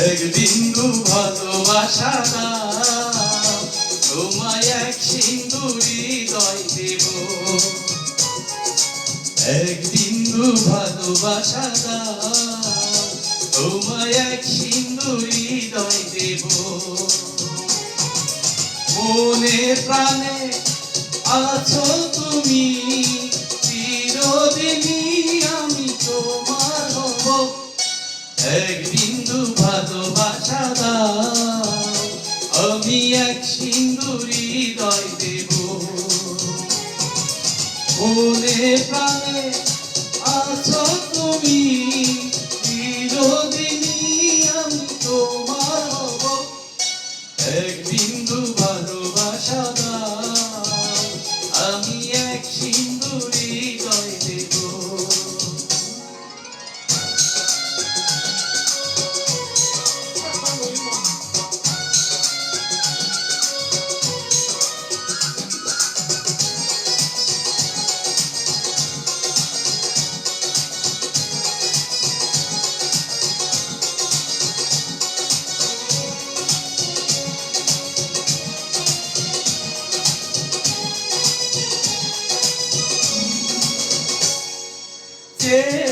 এক বিন্দু ভালোবাসা দাও, তোমায় এক সিন্ধু হৃদয় দেব। এক বিন্দু ভালোবাসা দাও, তোমায় এক সিন্ধু হৃদয় দেব। মনে প্রাণে আছো তুমি, চিরদিনই আমি তোমার হব। এক বিন্দু ভালোবাসা দাও, আমি এক সিন্ধু হৃদয় দেব। মনে প্রাণে আছো তুমি, চিরদিনই আমি তোমার হব। এক বিন্দু ভালোবাসা দাও, আমি এক সিন্ধু হৃদয় দেব।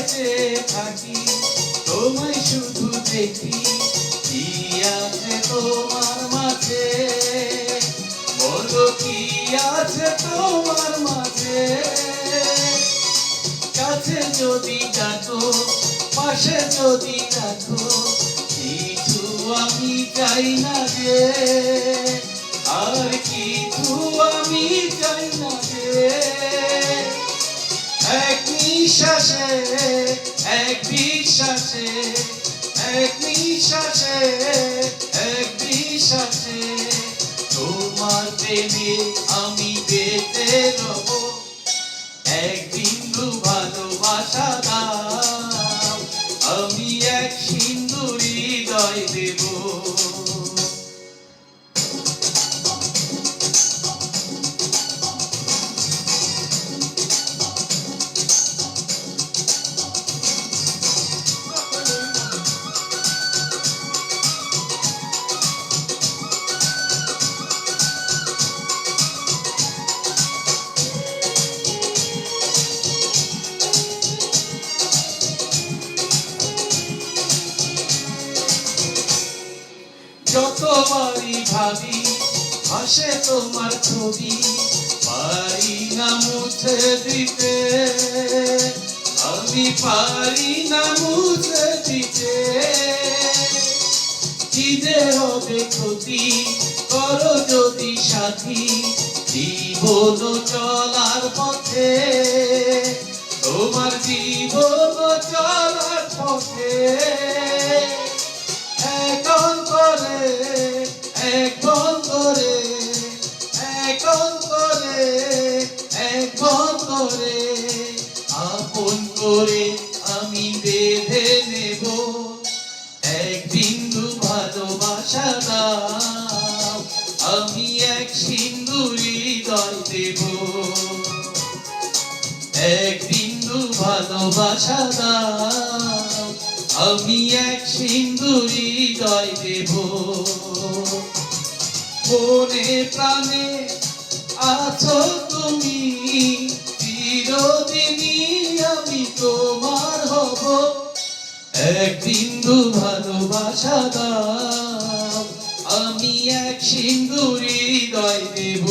চেয়ে থাকি তোমায় শুধু দেখি, কি আছে তোমার মাঝে, বলো কি আছে তোমার মাঝে। কাছে যদি ডাকো, পাশে যদি রাখো, কিছু আমি চাই না যে, আর কিছু আমি চাই না যে। এক নিঃশ্বাসে, এক বিশ্বাসে, এক নিঃশ্বাসে, এক বিশ্বাসে, তোমার প্রেমে আমি বেঁচে রব। এক বিন্দু ভালোবাসা দাও, আমি এক সিন্ধু হৃদয় দেব। যতবারই ভাবি ভাসে তোমার ছবি, পারি না মুছে দিতে, আমি পারি না মুছে দিতে। কি যে হবে ক্ষতি, করো যদি সাথী, জীবন চলার পথে, তোমার জীবন চলার পথে। এক অন্তরে, এক বন্ধরে, এক অন্তরে, এক বন্ধরে, আপন করে আমি বেঁধে নেব। এক বিন্দু ভালোবাসা দাও, আমি এক সিন্ধু হৃদয় দেব। এক বিন্দু ভালোবাসা দাও, আমি এক সিন্ধু হৃদয় দেব। মনে প্রাণে আছো তুমি, চিরদিনই আমি তোমার হব। এক বিন্দু ভালোবাসা দাও, আমি এক সিন্ধু হৃদয় দেব।